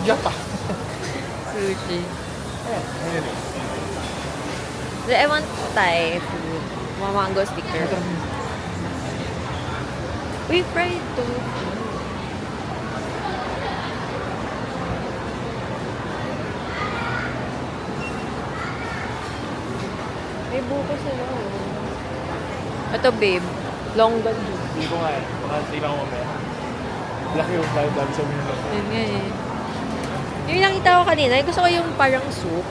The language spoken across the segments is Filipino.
Japan. Sushi. Really? I want Thai food. Mango sticker. Uy, fried tofu. May buko sila. Oh. Ito, babe. Longgan din. Hindi ko nga eh. Baka hindi lang ako mamaya. Laki yung flight dami sa window. Yun nga eh. Yung nakita ko kanina, gusto ko yung parang soup.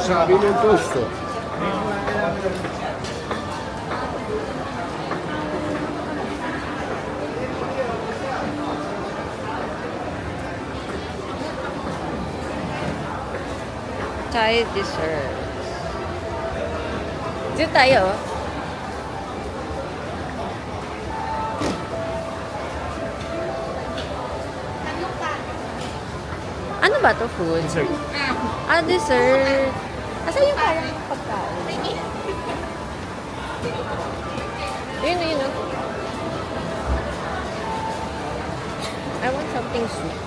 Sabi ng gusto. Thai dessert. Dito tayo. Ano ba to food? Dessert. Ah, dessert. Asan yung parang pagkain? Yun, yun, yun. I want something sweet.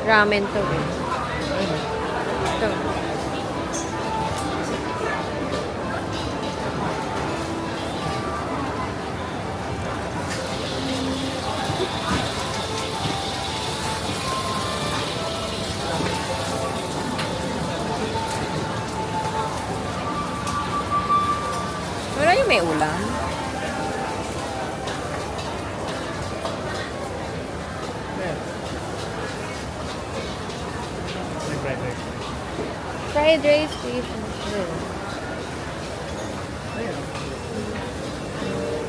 Ramen to eh. Ito. Wala yung may ulam. May fried rice. Fried rice, fish,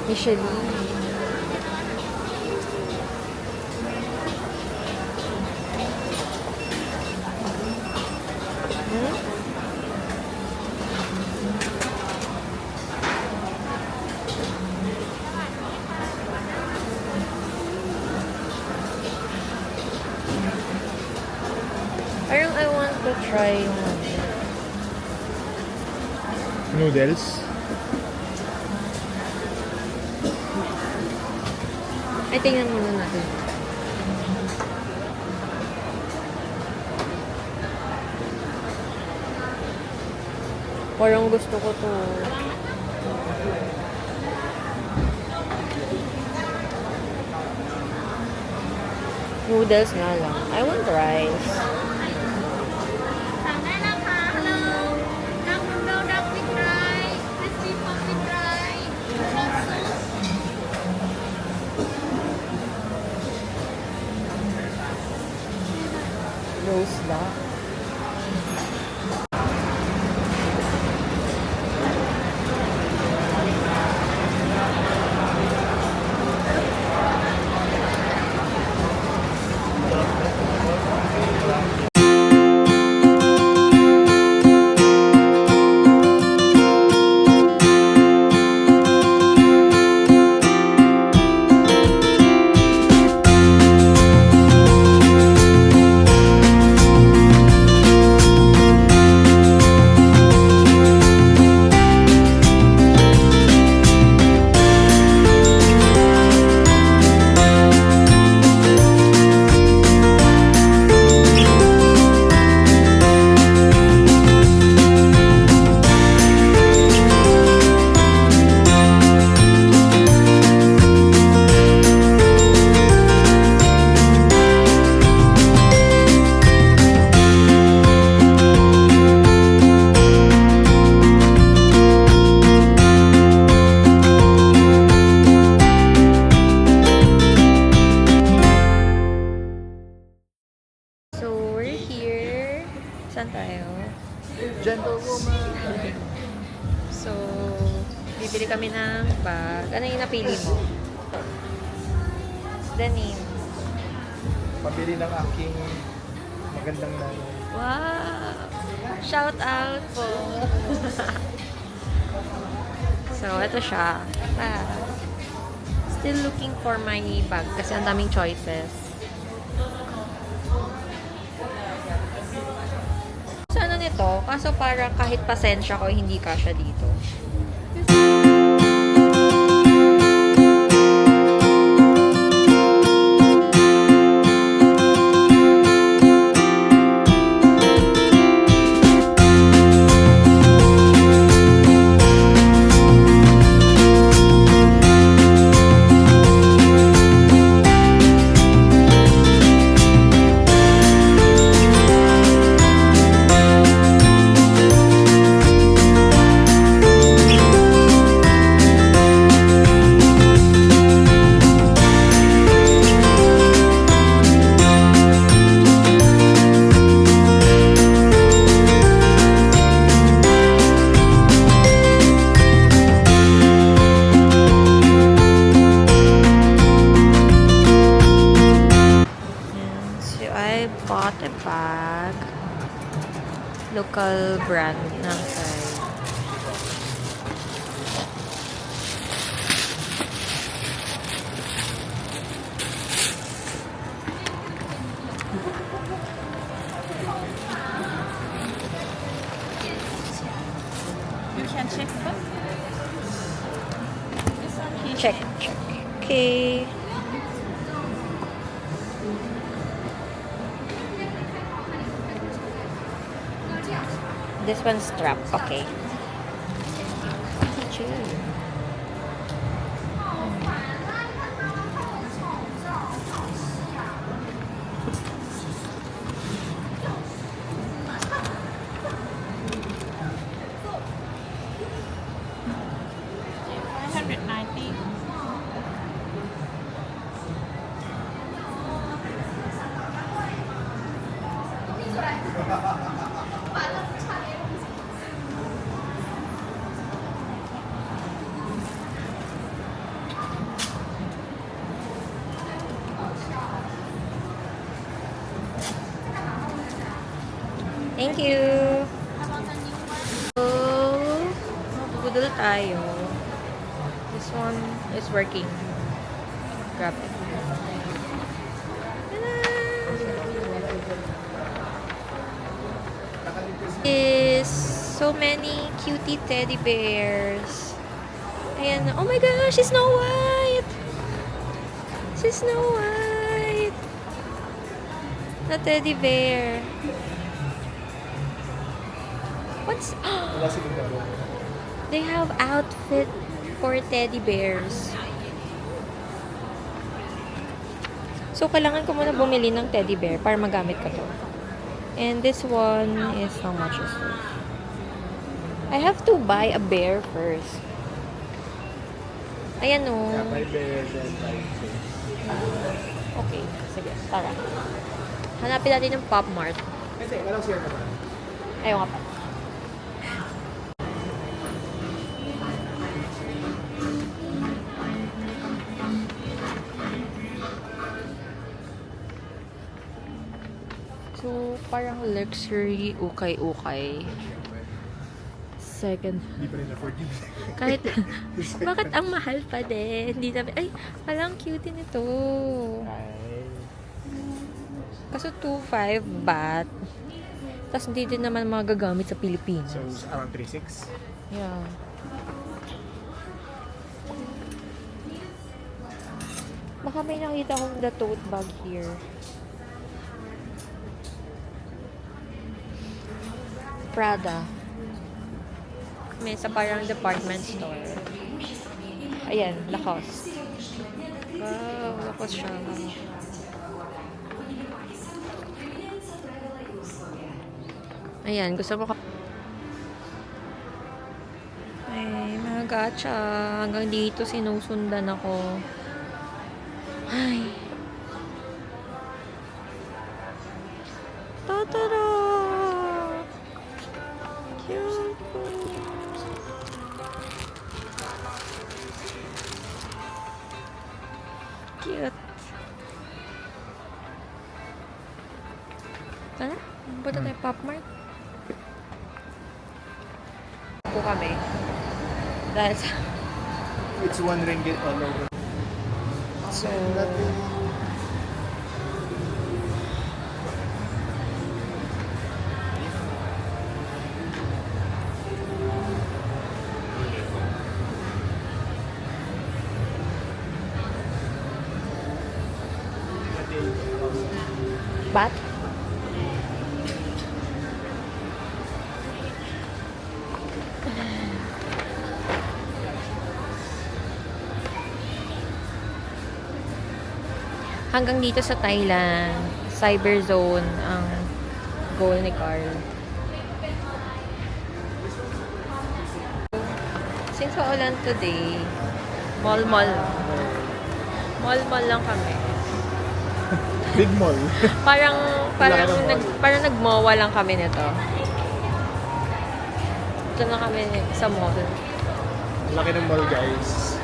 Michelin. Michelin. Parang I want to try Noodles. ay, tingnan muna natin. Parang gusto ko to. Noodles nga lang. I want rice. Rose duck. Saan tayo? Gentlewoman. So, bibili kami ng bag. Ano yung napili mo? Denim. Pabili ng aking magandang nanay. Wow! Shout out po! So, ito siya. Still looking for my bag kasi ang daming choices. So, ano nito? Kaso parang kahit pasensya ko, hindi kasya dito. local brand ng Thai. You can check first. Check. Okay. This one's strap. Okay. $590. Thank you. So, budol tayo. This one is working. Grab it. Is so many cutie teddy bears. Ayan. Oh my gosh, she's Snow White. She's Snow White. The teddy bear. What's Wala silang dalawa. they have outfit for teddy bears. So, kailangan ko muna bumili ng teddy bear para magamit ko to. And this one is how much is this? I have to buy a bear first. Ayan o. Kaya may bear then like Okay. Sige, tara. Hanapin natin yung Pop Mart. kasi walang share naman. Ayaw nga pa. So, parang luxury, ukay-ukay. Second. Hindi pa rin afford yun. Kahit, bakit ang mahal pa din? Hindi namin, ay, palang cutie nito. Ay. Kaso 2.5 baht. Tapos hindi din naman magagamit sa Pilipinas. So, around 3.6. Yeah. Baka may nakita akong the tote bag here. Prada. May sa parang department store. Ayan, Lacoste. Wow, Lacoste siya. Ayan, gusto mo ka... Ay, mga gacha. Hanggang dito sinusundan ako. Ay. Totoro! Cute. Cute. Tara, punta tayo Pop Mart. Po kami. Dahil sa... It's 1 ringgit all over. So... Bat? Hanggang dito sa Thailand, Cyber Zone ang goal ni Carl. Since uulan today, mall-mall. Mall-mall lang kami. Big mall. Parang Laki ng mall. parang nag-MOA lang kami nito. Ito na kami sa mall. Laki ng mall, guys.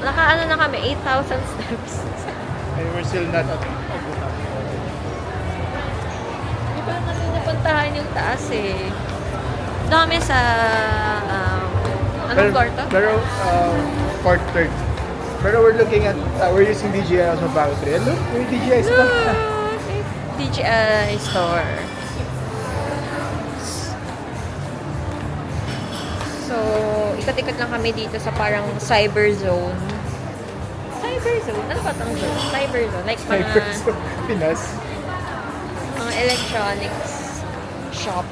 Naka-ano na kami, 8,000 steps. And we're still not at Abu Dhabi. Di ba natin napuntahan yung taas eh. dami sa, anong floor to? Pero, fourth, third. Pero we're looking at, we're using DJI as a boundary. And look, may DJI stuff. DJI store. So, ikot-ikot lang kami dito sa parang cyber zone. Cyber zone? Ano ba itong zone? Cyber zone. Like mga, Pinas. mga electronics shop.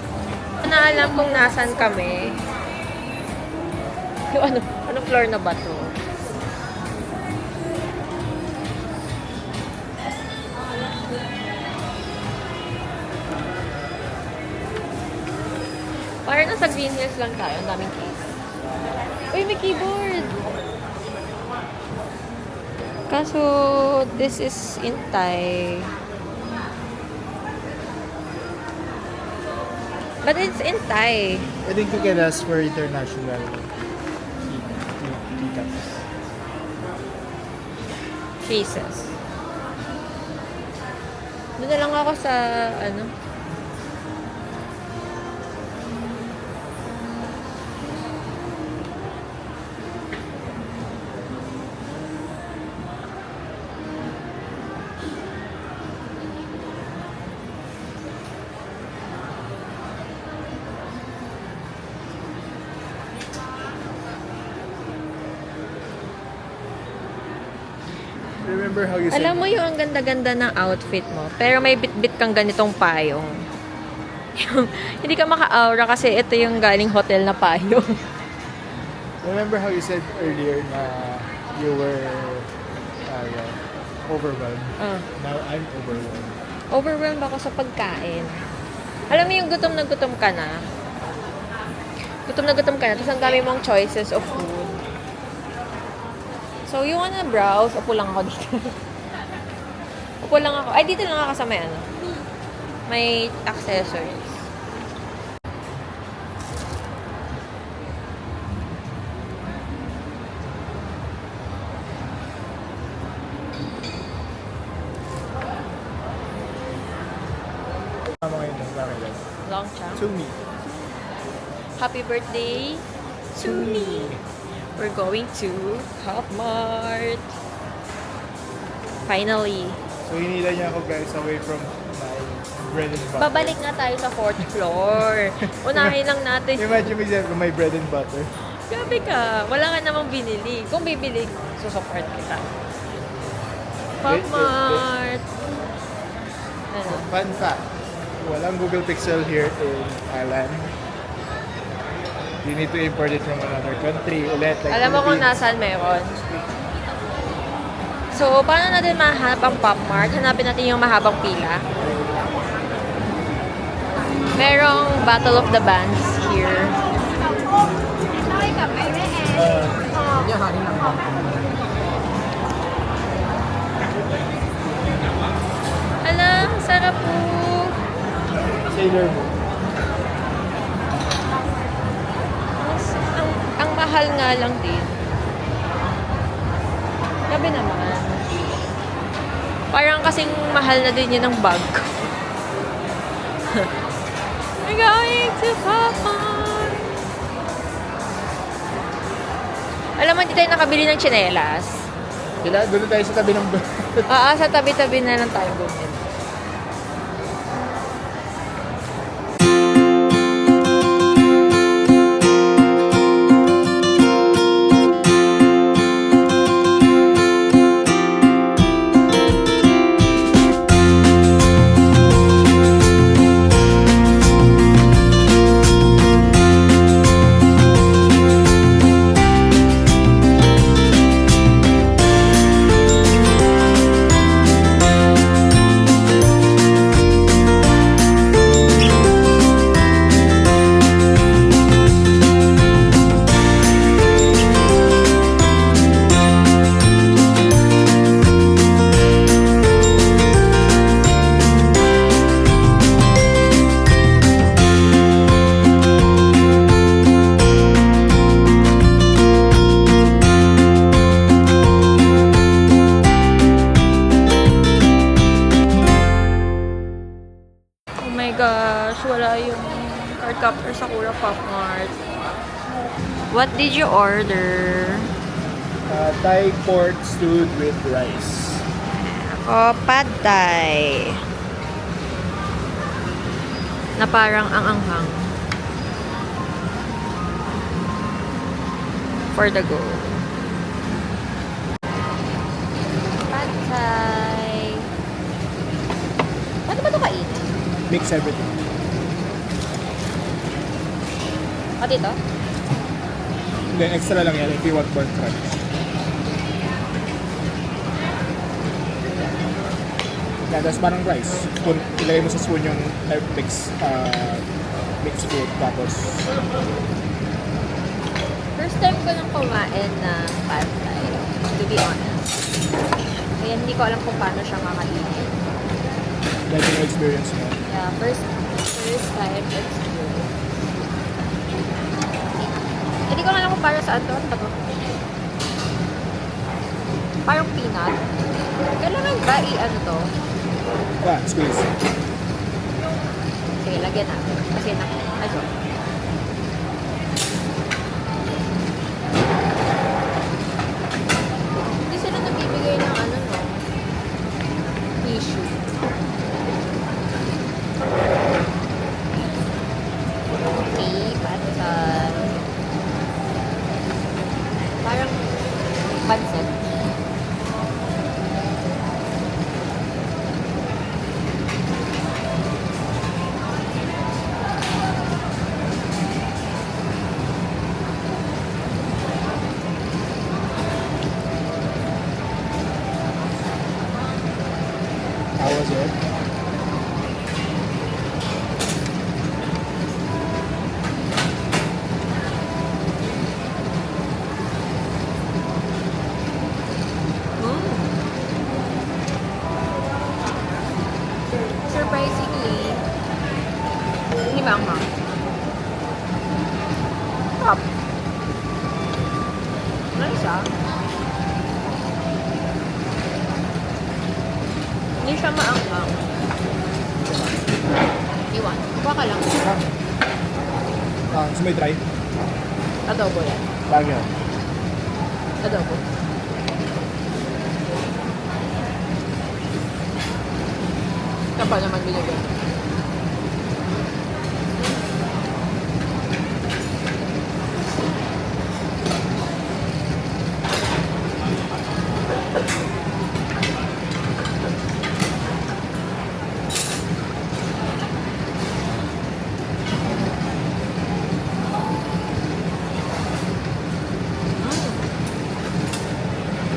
Na alam kung nasan kami. Yung anong floor na ba to? Parang nasa Green Hills lang tayo. Ang daming case. Uy, may keyboard! Kaso, this is in Thai. But it's in Thai. I think you can ask for international keycaps. Cases. Doon na lang ako sa, ano, Remember how you said... alam mo yung ang ganda-ganda ng outfit mo, pero may bit-bit kang ganitong payong. Hindi ka maka-aura kasi ito yung galing hotel na payong. Remember how you said earlier na you were overwhelmed? Now I'm overwhelmed. Overwhelmed ako sa pagkain. Alam mo yung gutom na gutom ka na? Gutom na gutom ka na, tapos ang dami mong choices of food. So, you wanna browse? Upo lang ako dito. Upo lang ako. Ay, dito lang ako sa may ano. May accessories. Tama ngayon lang, bakit yan? Long chunk. To me. Happy birthday to me. We're going to Top Mart. Finally. So, hinila niya ako guys away from my bread and butter. Babalik nga tayo sa 4th floor. Unahin lang natin. Imagine me saying my bread and butter. Grabe ka. Wala ka namang binili. Kung bibili, susupport kita. Top Wait. Mart. Ano? Fun fact, walang Google Pixel here in Thailand. You need to import it from another country ulit. Like Alam mo kung Philippines. nasaan meron. So, paano natin mahanap ang Pop Mart? Hanapin natin yung mahabang pila. Merong Battle of the Bands here. Alam, sarap po. Sailor Moon. Ang mahal nga lang din. Grabe naman. Parang kasing mahal na din yun ng bag ko. We're going to Pop Mart. Alam mo, hindi tayo nakabili ng tsinelas. Doon tayo sa tabi ng Sa tabi-tabi na lang tayo bumili. pick up our Sakura Pop Mart. What did you order? Thai pork stewed with rice. Oh, pad thai. Na parang ang anghang. For the go. Pad thai. Ano ba ito kainin? Mix everything. Pati ito? Hindi, extra lang yan if you want pork crunch. Yeah, that's parang rice. Spoon, ilagay mo sa spoon yung mixed food. Tapos, First time ko nang kumain ng pad thai, to be honest. Kaya hindi ko alam kung paano siya kakainin. like yung experience mo. Yeah, first time experience. Hindi ko alam kung para saan to. Ano ba to? Parang peanut. Kailangan ba i-ano to? Squeeze. Sige, lagyan natin. Kasi ay, sorry. Hindi sila nabibigay ng ano, no? Tissue. Okay, pansan. Parang pansit. How was it? Surprisingly, hindi maanghang. Top. Nice ah. Hindi siya maanghang. Iwan. Kuha ka lang. So may try? Adobo yan. Bagay. Adobo. Kapal naman binigay.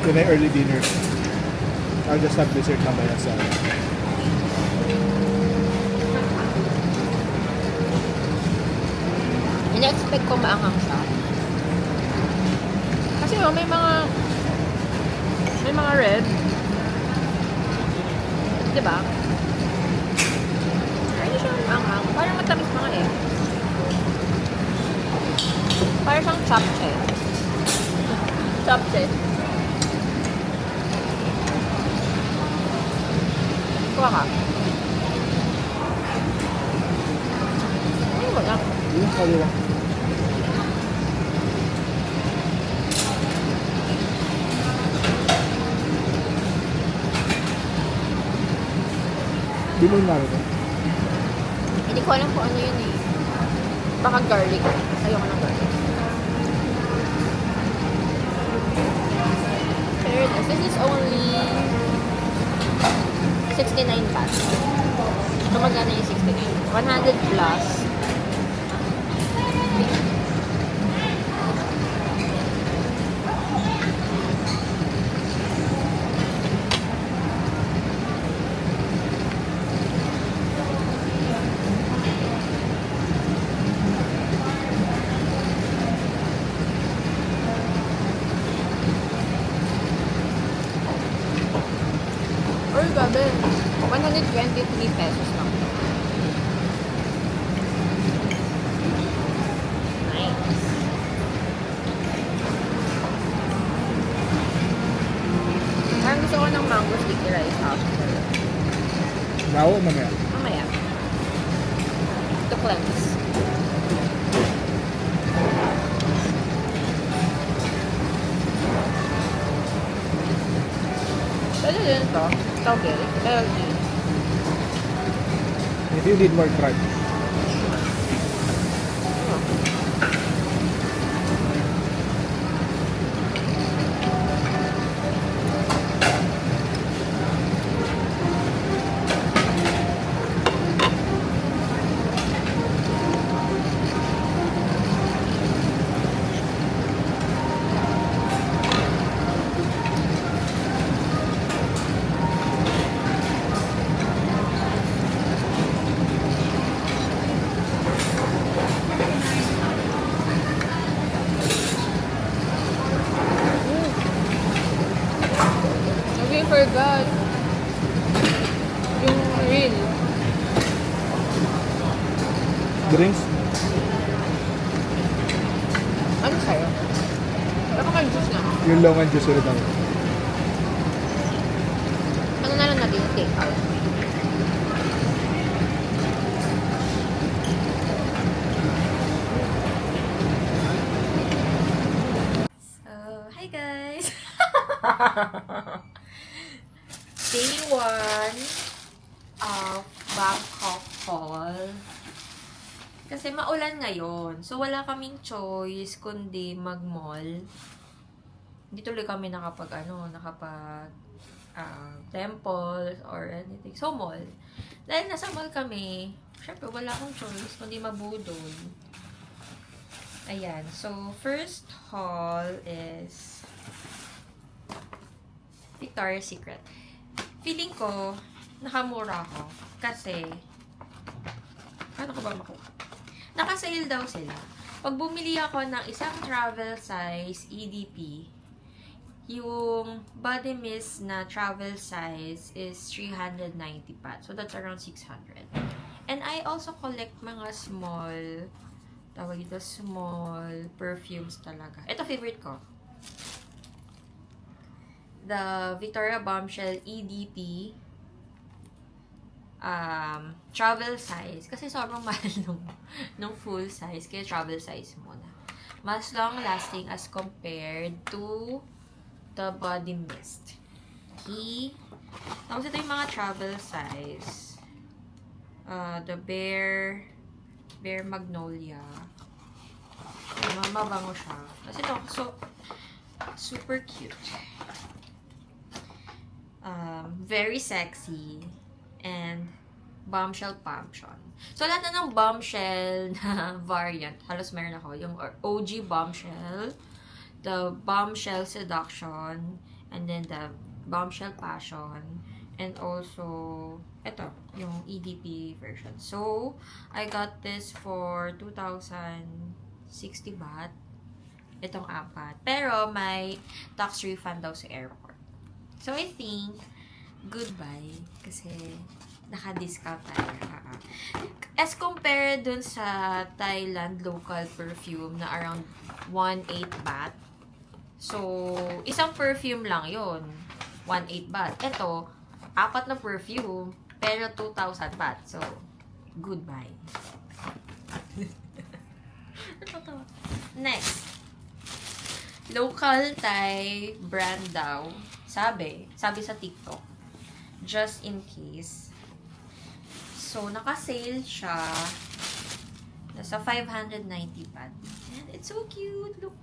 Yun ay early dinner. I'll just have dessert mamaya sa Ina-expect ko maanghang siya. Kasi may mga red. Diba? Hindi siya maanghang. Parang matamis mga eh. Parang siyang chapche. Chapche. Kuha ka. Ay, wala. yung kaliwa. Di mo yung ito. Hindi ko alam kung ano yun eh. Baka garlic. Ayoko ng garlic. Fairness, this is only 69 baht. So magkano yung 69? 100 plus. Uy, gabi. 123 pesos lang. Nice. Parang gusto ko ng mango sticky rice after. Now o mamaya? Mamaya. To cleanse. Pwede din to. Toggle. LG. Maybe you need more crunch. I forgot. Yung real. Drinks? Ano sa'yo? Wala ka juice na. Yung longan juice ulit ako. Ano na lang natin yung take out? So, hi guys! Day 1 of Bangkok Fall. Kasi maulan ngayon. So, wala kaming choice kundi mag-mall. Hindi tuloy kami temples or anything. So, mall. Dahil nasa mall kami, syempre wala akong choice kundi mabudol. Ayan. So, first haul is Victoria's Secret. Feeling ko, nakamura ako. Kasi, paano ko ba makuha? Nakasale daw sila. Pag bumili ako ng isang travel size EDP, yung body mist na travel size is 390 baht. So, that's around 600. And I also collect mga small perfumes talaga. Ito, favorite ko. The Victoria Bombshell EDP travel size. Kasi sobrang mahal nung full size. Kaya travel size muna. Mas long lasting as compared to the body mist. Okay. Tapos ito yung mga travel size. The Bare Magnolia. Mabango siya. Kasi ito, so, super cute. Very sexy. And bombshell pumption. So, lahat na ng bombshell na variant, halos meron ako. Yung OG bombshell, the bombshell seduction, and then the bombshell passion, and also, ito, yung EDP version. So, I got this for 2,060 baht. Itong 4. Pero, may tax refund daw sa airport. So, I think, goodbye. Kasi, naka-discount tayo. As compared dun sa Thailand local perfume na around 1.8 baht. So, isang perfume lang yon 1.8 baht. Ito, 4 na perfume, pero 2,000 baht. So, goodbye. Next. Local Thai brand daw. Sabi sa TikTok. Just in case. So, naka-sale siya. Nasa 590 baht. And it's so cute. Look.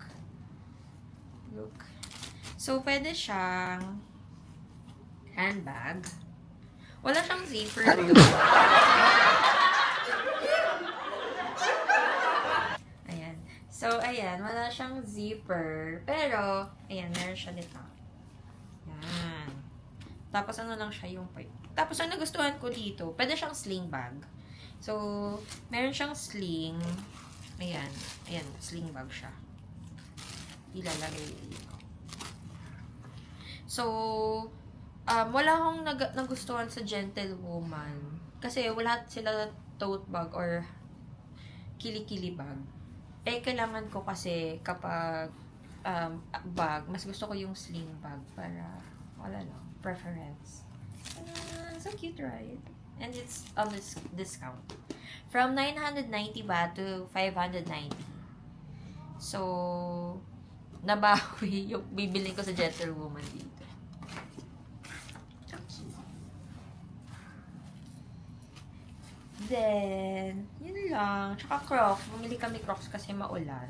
So, pwede siyang handbag. Wala siyang zipper. Ayan. So, ayan. Wala siyang zipper. Pero, ayan. Meron siya dito. Yan. Tapos, ano lang siya yung part. Tapos, ang nagustuhan ko dito, pwede siyang sling bag. So, meron siyang sling. Ayan. Ayan. Sling bag siya. Ilalagay dito. So, wala akong nagustuhan sa Gentlewoman. Kasi, wala sila tote bag or kili-kili bag. Eh, kailangan ko kasi kapag bag, mas gusto ko yung sling bag para, wala lang, preference. So cute, right? And it's on this discount. From 990 baht to 590. So, nabawi yung bibiling ko sa Gentlewoman dito. din. Yun lang. Tsaka Crocs. Bumili kami Crocs kasi maulan.